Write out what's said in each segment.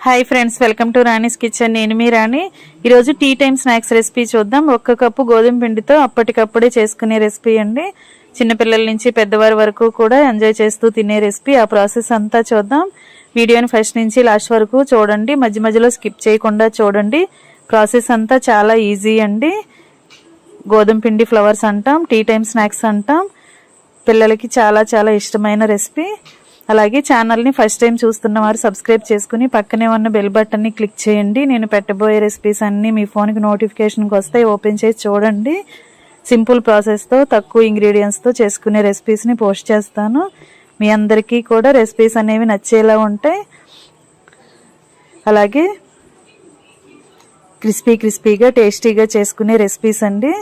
Hi friends, welcome to Rani's kitchen. నేను మీ రాణి. ఈరోజు tea time snacks recipe చూద్దాం. 1 కప్పు గోధుమ పిండితో అప్పటికప్పుడే చేసుకునే రెసిపీ అండి. చిన్నపిల్లల నుంచి పెద్దవారి వరకు కూడా ఎంజాయ్ చేస్తూ తినే రెసిపీ. ఆ ప్రాసెస్ అంతా చూద్దాం. వీడియోని ఫస్ట్ నుంచి లాస్ట్ వరకు చూడండి, మధ్య మధ్యలో స్కిప్ చేయకుండా చూడండి. ప్రాసెస్ అంతా చాలా ఈజీ అండి. గోధుమ పిండి ఫ్లవర్స్ అంటాం, టీ టైమ్ స్నాక్స్ అంటాం. పిల్లలకి చాలా చాలా ఇష్టమైన రెసిపీ. అలాగే ఛానల్ని ఫస్ట్ టైం చూస్తున్న వారు సబ్స్క్రైబ్ చేసుకుని పక్కనే ఉన్న బెల్ బటన్ని క్లిక్ చేయండి. నేను పెట్టబోయే రెసిపీస్ అన్నీ మీ ఫోన్కి నోటిఫికేషన్కి వస్తాయి. ఓపెన్ చేసి చూడండి. సింపుల్ ప్రాసెస్తో తక్కువ ఇంగ్రీడియంట్స్తో చేసుకునే రెసిపీస్ని పోస్ట్ చేస్తాను. మీ అందరికీ కూడా రెసిపీస్ అనేవి నచ్చేలా ఉంటాయి. అలాగే క్రిస్పీగా టేస్టీగా చేసుకునే రెసిపీస్ అండి.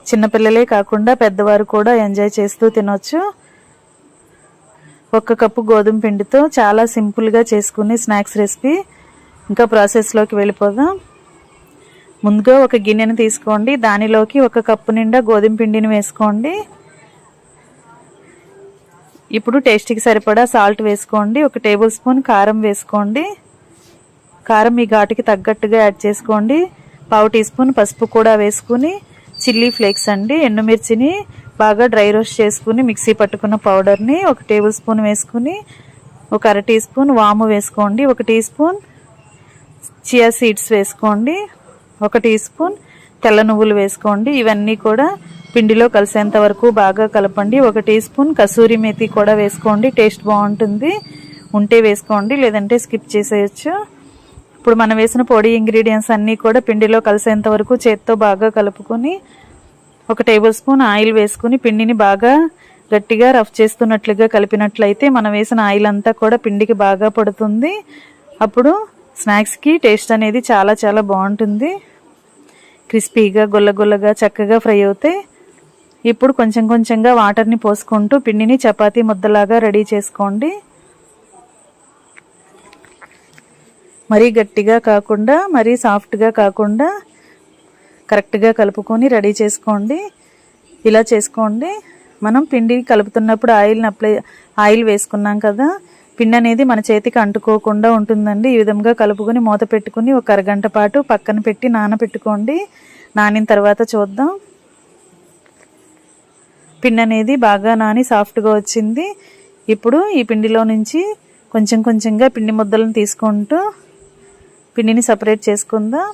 చిన్నపిల్లలే కాకుండా పెద్దవారు కూడా ఎంజాయ్ చేస్తూ తినొచ్చు. 1 కప్పు గోధుమ పిండితో చాలా సింపుల్గా చేసుకునే స్నాక్స్ రెసిపీ. ఇంకా ప్రాసెస్లోకి వెళ్ళిపోదాం. ముందుగా ఒక గిన్నెను తీసుకోండి. దానిలోకి 1 కప్పు నిండా గోధుమ పిండిని వేసుకోండి. ఇప్పుడు టేస్ట్కి సరిపడా సాల్ట్ వేసుకోండి. 1 టేబుల్ స్పూన్ కారం వేసుకోండి. కారం మీ ఘాటుకి తగ్గట్టుగా యాడ్ చేసుకోండి. 1/2 టీ స్పూన్ పసుపు కూడా వేసుకుని, చిల్లీ ఫ్లేక్స్ అండి, ఎండుమిర్చిని బాగా డ్రై రోస్ట్ చేసుకుని మిక్సీ పట్టుకున్న పౌడర్ని 1 టేబుల్ స్పూన్ వేసుకుని, 1 అర టీ స్పూన్ వాము వేసుకోండి. 1 టీ స్పూన్ చియా సీడ్స్ వేసుకోండి. 1 టీ స్పూన్ తెల్ల నువ్వులు వేసుకోండి. ఇవన్నీ కూడా పిండిలో కలిసేంత వరకు బాగా కలపండి. 1 టీ స్పూన్ కసూరి మేతి కూడా వేసుకోండి. టేస్ట్ బాగుంటుంది. ఉంటే వేసుకోండి, లేదంటే స్కిప్ చేసేయచ్చు. ఇప్పుడు మనం వేసిన పొడి ఇంగ్రీడియంట్స్ అన్నీ కూడా పిండిలో కలిసేంత వరకు చేత్తో బాగా కలుపుకొని 1 టేబుల్ స్పూన్ ఆయిల్ వేసుకుని పిండిని బాగా గట్టిగా రఫ్ చేస్తున్నట్లుగా కలిపినట్లయితే మనం వేసిన ఆయిల్ అంతా కూడా పిండికి బాగా పడుతుంది. అప్పుడు స్నాక్స్కి టేస్ట్ అనేది చాలా చాలా బాగుంటుంది. క్రిస్పీగా గుల్లగుల్లగా చక్కగా ఫ్రై అవుతాయి. ఇప్పుడు కొంచెం కొంచెంగా వాటర్ని పోసుకుంటూ పిండిని చపాతీ ముద్దలాగా రెడీ చేసుకోండి. మరీ గట్టిగా కాకుండా మరీ సాఫ్ట్గా కాకుండా కరెక్ట్గా కలుపుకొని రెడీ చేసుకోండి. ఇలా చేసుకోండి. మనం పిండి కలుపుతున్నప్పుడు ఆయిల్ వేసుకున్నాం కదా, పిండి అనేది మన చేతికి అంటుకోకుండా ఉంటుందండి. ఈ విధంగా కలుపుకొని మూత పెట్టుకుని 1 అరగంట పాటు పక్కన పెట్టి నానబెట్టుకోండి. నానిన తర్వాత చూద్దాం. పిండి అనేది బాగా నాని సాఫ్ట్గా వచ్చింది. ఇప్పుడు ఈ పిండిలో నుంచి కొంచెం కొంచెంగా పిండి ముద్దలను తీసుకుంటూ పిండిని సపరేట్ చేసుకుందాం.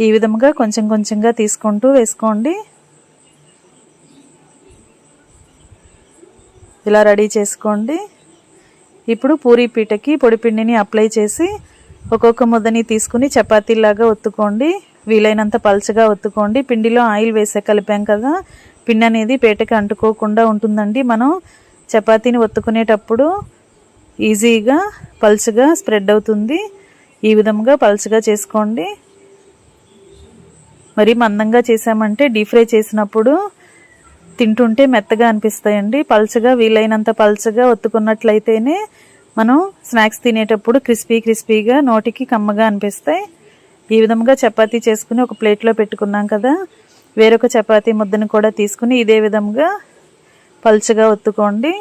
ఈ విధంగా కొంచెం కొంచెంగా తీసుకుంటూ వేసుకోండి. ఇలా రెడీ చేసుకోండి. ఇప్పుడు పూరీ పీటకి పొడి పిండిని అప్లై చేసి ఒక్కొక్క ముద్దని తీసుకుని చపాతీలాగా ఒత్తుకోండి. వీలైనంత పల్చగా ఒత్తుకోండి. పిండిలో ఆయిల్ వేసే కలిపాం కదా, పిండి అనేది పీటకి అంటుకోకుండా ఉంటుందండి. మనం చపాతీని ఒత్తుకునేటప్పుడు ఈజీగా పల్చగా స్ప్రెడ్ అవుతుంది. ఈ విధంగా పల్చగా చేసుకోండి. మరి మందంగా చేసామంటే డీప్ ఫ్రై చేసినప్పుడు తింటుంటే మెత్తగా అనిపిస్తాయండి. పల్చగా వీలైనంత పల్చగా ఒత్తుకున్నట్లయితేనే మనం స్నాక్స్ తినేటప్పుడు క్రిస్పీగా నోటికి కమ్మగా అనిపిస్తాయి. ఈ విధంగా చపాతీ చేసుకుని ఒక ప్లేట్లో పెట్టుకున్నాం కదా, వేరొక చపాతీ ముద్దను కూడా తీసుకుని ఇదే విధంగా పల్చగా ఒత్తుకోండి.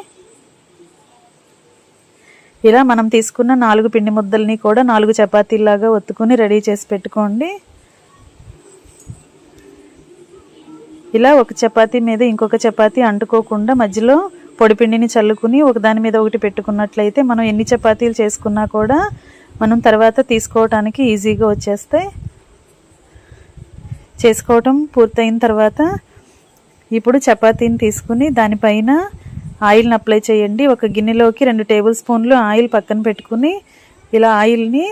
ఇలా మనం తీసుకున్న 4 పిండి ముద్దల్ని కూడా 4 చపాతీలాగా ఒత్తుకుని రెడీ చేసి పెట్టుకోండి. ఇలా ఒక చపాతీ మీద ఇంకొక చపాతీ అంటుకోకుండా మధ్యలో పొడి పిండిని చల్లుకుని ఒకదాని మీద ఒకటి పెట్టుకున్నట్లయితే మనం ఎన్ని చపాతీలు చేసుకున్నా కూడా మనం తర్వాత తీసుకోవటానికి ఈజీగా వచ్చేస్తాయి. చేసుకోవటం పూర్తయిన తర్వాత ఇప్పుడు చపాతీని తీసుకుని దానిపైన ఆయిల్ని అప్లై చేయండి. ఒక గిన్నెలోకి 2 టేబుల్ స్పూన్లు ఆయిల్ పక్కన పెట్టుకుని ఇలా ఆయిల్ని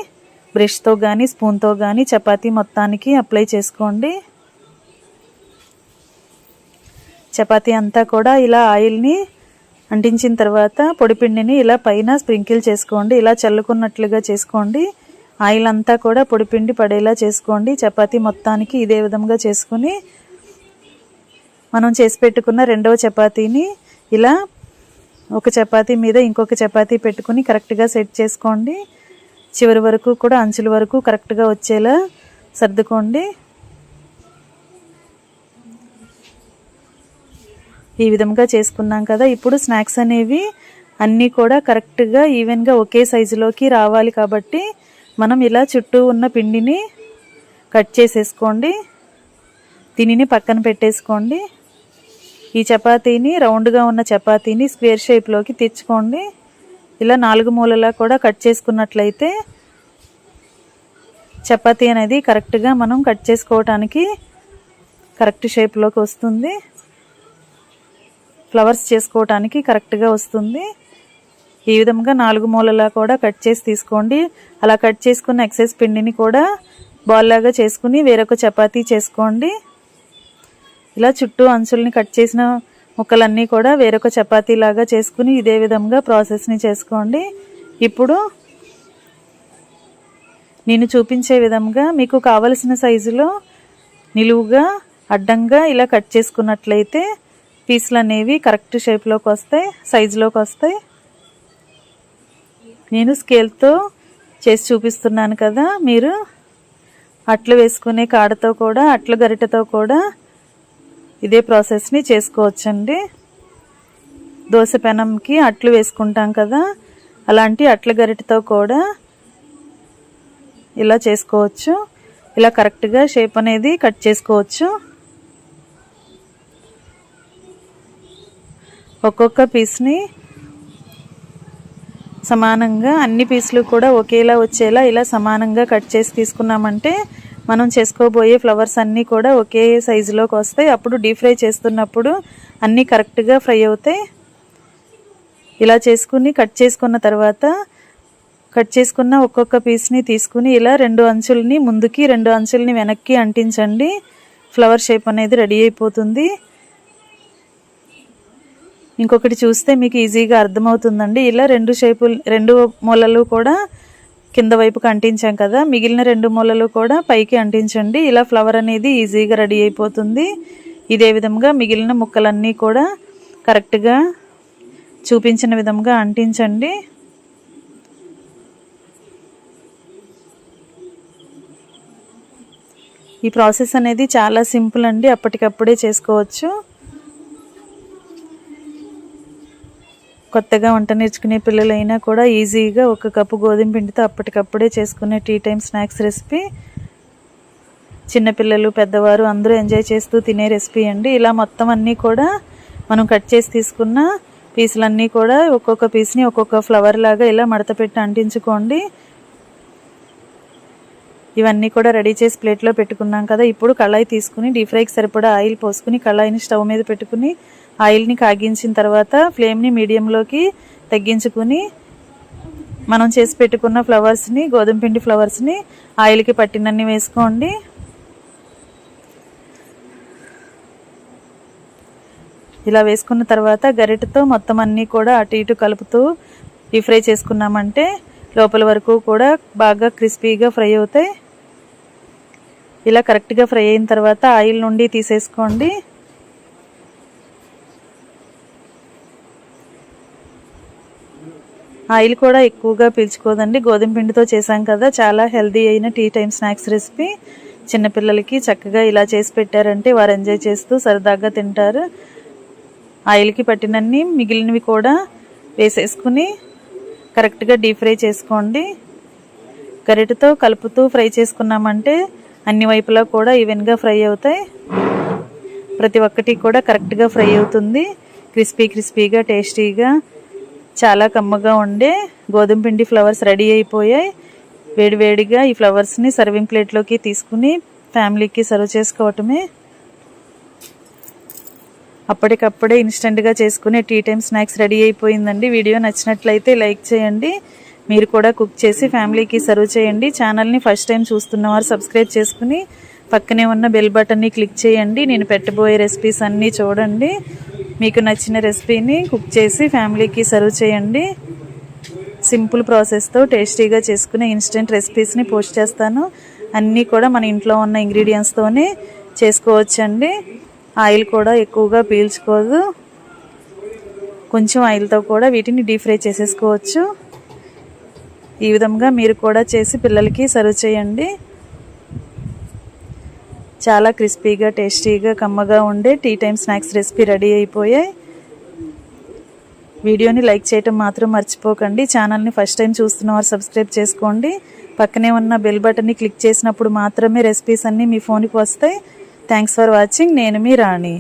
బ్రష్తో కానీ స్పూన్తో కానీ చపాతీ మొత్తానికి అప్లై చేసుకోండి. చపాతీ అంతా కూడా ఇలా ఆయిల్ని అంటించిన తర్వాత పొడిపిండిని ఇలా పైన స్ప్రింకిల్ చేసుకోండి. ఇలా చల్లుకున్నట్లుగా చేసుకోండి. ఆయిల్ అంతా కూడా పొడిపిండి పడేలా చేసుకోండి. చపాతీ మొత్తానికి ఇదే విధంగా చేసుకుని మనం చేసి పెట్టుకున్న 2వ చపాతీని ఇలా ఒక చపాతీ మీద ఇంకొక చపాతీ పెట్టుకుని కరెక్ట్గా సెట్ చేసుకోండి. చివరి వరకు కూడా అంచుల వరకు కరెక్ట్గా వచ్చేలా సర్దుకోండి. ఈ విధంగా చేసుకున్నాం కదా. ఇప్పుడు స్నాక్స్ అనేవి అన్నీ కూడా కరెక్ట్గా ఈవెన్గా ఒకే సైజులోకి రావాలి కాబట్టి మనం ఇలా చుట్టూ ఉన్న పిండిని కట్ చేసేసుకోండి. దీనిని పక్కన పెట్టేసుకోండి. ఈ చపాతీని రౌండ్గా ఉన్న చపాతీని స్క్వేర్ షేప్లోకి తెచ్చుకోండి. ఇలా 4 మూలలా కూడా కట్ చేసుకున్నట్లయితే చపాతీ అనేది కరెక్ట్గా మనం కట్ చేసుకోవటానికి కరెక్ట్ షేప్లోకి వస్తుంది. ఫ్లవర్స్ చేసుకోవటానికి కరెక్ట్గా వస్తుంది. ఈ విధంగా 4 మూలలా కూడా కట్ చేసి తీసుకోండి. అలా కట్ చేసుకున్న ఎక్సెస్ పిండిని కూడా బాల్ లాగా చేసుకుని వేరొక చపాతీ చేసుకోండి. ఇలా చుట్టూ అంచుల్ని కట్ చేసిన ముక్కలన్నీ కూడా వేరొక చపాతీ లాగా చేసుకుని ఇదే విధంగా ప్రాసెస్ని చేసుకోండి. ఇప్పుడు నేను చూపించే విధంగా మీకు కావలసిన సైజులో నిలువుగా అడ్డంగా ఇలా కట్ చేసుకున్నట్లయితే పీసులు అనేవి కరెక్ట్ షేప్లోకి వస్తాయి, సైజులోకి వస్తాయి. నేను స్కేల్తో చేసి చూపిస్తున్నాను కదా, మీరు అట్లు వేసుకునే కాడతో కూడా అట్ల గరిటెతో కూడా ఇదే ప్రాసెస్ని చేసుకోవచ్చండి. దోశ పెనంకి అట్లు వేసుకుంటాం కదా, అలాంటి అట్ల గరిటెతో కూడా ఇలా చేసుకోవచ్చు. ఇలా కరెక్ట్గా షేప్ అనేది కట్ చేసుకోవచ్చు. ఒక్కొక్క పీస్ని సమానంగా అన్ని పీసులు కూడా ఒకేలా వచ్చేలా ఇలా సమానంగా కట్ చేసి తీసుకున్నామంటే మనం చేసుకోబోయే ఫ్లవర్స్ అన్నీ కూడా ఒకే సైజులోకి వస్తాయి. అప్పుడు డీప్ ఫ్రై చేస్తున్నప్పుడు అన్నీ కరెక్ట్గా ఫ్రై అవుతాయి. ఇలా చేసుకుని కట్ చేసుకున్న తర్వాత కట్ చేసుకున్న ఒక్కొక్క పీస్ని తీసుకుని ఇలా 2 అంచుల్ని ముందుకి 2 అంచుల్ని వెనక్కి అంటించండి. ఫ్లవర్ షేప్ అనేది రెడీ అయిపోతుంది. ఇంకొకటి చూస్తే మీకు ఈజీగా అర్థమవుతుందండి. ఇలా 2 మూలలు కూడా కింద వైపుకి అంటించాం కదా, మిగిలిన 2 మూలలు కూడా పైకి అంటించండి. ఇలా ఫ్లవర్ అనేది ఈజీగా రెడీ అయిపోతుంది. ఇదే విధంగా మిగిలిన ముక్కలన్నీ కూడా కరెక్ట్గా చూపించిన విధంగా అంటించండి. ఈ ప్రాసెస్ అనేది చాలా సింపుల్ అండి, అప్పటికప్పుడే చేసుకోవచ్చు. కొత్తగా వంట నేర్చుకునే పిల్లలైనా కూడా ఈజీగా 1 కప్పు గోధుమ పిండితో అప్పటికప్పుడే చేసుకునే టీ టైం స్నాక్స్ రెసిపీ. చిన్నపిల్లలు పెద్దవారు అందరూ ఎంజాయ్ చేస్తూ తినే రెసిపీ అండి. ఇలా మొత్తం అన్నీ కూడా మనం కట్ చేసి తీసుకున్న పీసులన్నీ కూడా ఒక్కొక్క పీస్ని ఒక్కొక్క ఫ్లవర్ లాగా ఇలా మడత పెట్టి అంటించుకోండి. ఇవన్నీ కూడా రెడీ చేసి ప్లేట్లో పెట్టుకున్నాం కదా. ఇప్పుడు కళాయి తీసుకుని డీప్ ఫ్రైకి సరిపడా ఆయిల్ పోసుకుని కళాయిని స్టవ్ మీద పెట్టుకుని ఆయిల్ని కాగించిన తర్వాత ఫ్లేమ్ని మీడియంలోకి తగ్గించుకుని మనం చేసి పెట్టుకున్న ఫ్లవర్స్ని, గోధుమ పిండి ఫ్లవర్స్ని ఆయిల్కి పట్టినన్ని వేసుకోండి. ఇలా వేసుకున్న తర్వాత గరిటెతో మొత్తం అన్నీ కూడా అటు ఇటు కలుపుతూ డీప్ ఫ్రై చేసుకున్నామంటే లోపల వరకు కూడా బాగా క్రిస్పీగా ఫ్రై అవుతాయి. ఇలా కరెక్ట్గా ఫ్రై అయిన తర్వాత ఆయిల్ నుండి తీసేసుకోండి. ఆయిల్ కూడా ఎక్కువగా పీల్చుకోదండి. గోధుమ పిండితో చేసాం కదా, చాలా హెల్దీ అయిన టీ టైం స్నాక్స్ రెసిపీ. చిన్నపిల్లలకి చక్కగా ఇలా చేసి పెట్టారంటే వారు ఎంజాయ్ చేస్తూ సరదాగా తింటారు. ఆయిల్కి పట్టినన్ని మిగిలినవి కూడా వేసేసుకుని కరెక్ట్గా డీప్ ఫ్రై చేసుకోండి. గరిటెతో కలుపుతూ ఫ్రై చేసుకున్నామంటే అన్ని వైపులా కూడా ఈవెన్గా ఫ్రై అవుతాయి. ప్రతి ఒక్కటి కూడా కరెక్ట్గా ఫ్రై అవుతుంది. క్రిస్పీగా టేస్టీగా చాలా కమ్మగా ఉండే గోధుమ పిండి ఫ్లవర్స్ రెడీ అయిపోయాయి. వేడివేడిగా ఈ ఫ్లవర్స్ని సర్వింగ్ ప్లేట్లోకి తీసుకుని ఫ్యామిలీకి సర్వ్ చేసుకోవటమే. అప్పటికప్పుడే ఇన్స్టెంట్గా చేసుకునే టీ టైం స్నాక్స్ రెడీ అయిపోయిందండి. వీడియో నచ్చినట్లయితే లైక్ చేయండి. మీరు కూడా కుక్ చేసి ఫ్యామిలీకి సర్వ్ చేయండి. ఛానల్ని ఫస్ట్ టైం చూస్తున్నవారు సబ్స్క్రైబ్ చేసుకుని పక్కనే ఉన్న బెల్ బటన్ని క్లిక్ చేయండి. నేను పెట్టబోయే రెసిపీస్ అన్నీ చూడండి. మీకు నచ్చిన రెసిపీని కుక్ చేసి ఫ్యామిలీకి సర్వ్ చేయండి. సింపుల్ ప్రాసెస్తో టేస్టీగా చేసుకునే ఇన్స్టెంట్ రెసిపీస్ని పోస్ట్ చేస్తాను. అన్నీ కూడా మన ఇంట్లో ఉన్న ఇంగ్రీడియంట్స్తోనే చేసుకోవచ్చండి. ఆయిల్ కూడా ఎక్కువగా పీల్చుకోదు. కొంచెం ఆయిల్తో కూడా వీటిని డీప్ ఫ్రై చేసేసుకోవచ్చు. ఈ విధంగా మీరు కూడా చేసి పిల్లలకి సర్వ్ చేయండి. చాలా క్రిస్పీగా టేస్టీగా కమ్మగా ఉండే tea time snacks recipe ready అయిపోయాయి. వీడియోని లైక్ చేయటం మాత్రం మర్చిపోకండి. ఛానల్ని ఫస్ట్ టైం చూస్తున్న వారు సబ్స్క్రైబ్ చేసుకోండి. పక్కనే ఉన్న బెల్ బటన్ని క్లిక్ చేసినప్పుడు మాత్రమే రెసిపీస్ అన్నీ మీ ఫోన్కి వస్తాయి. Thanks for watching. నేను మీ రాణి.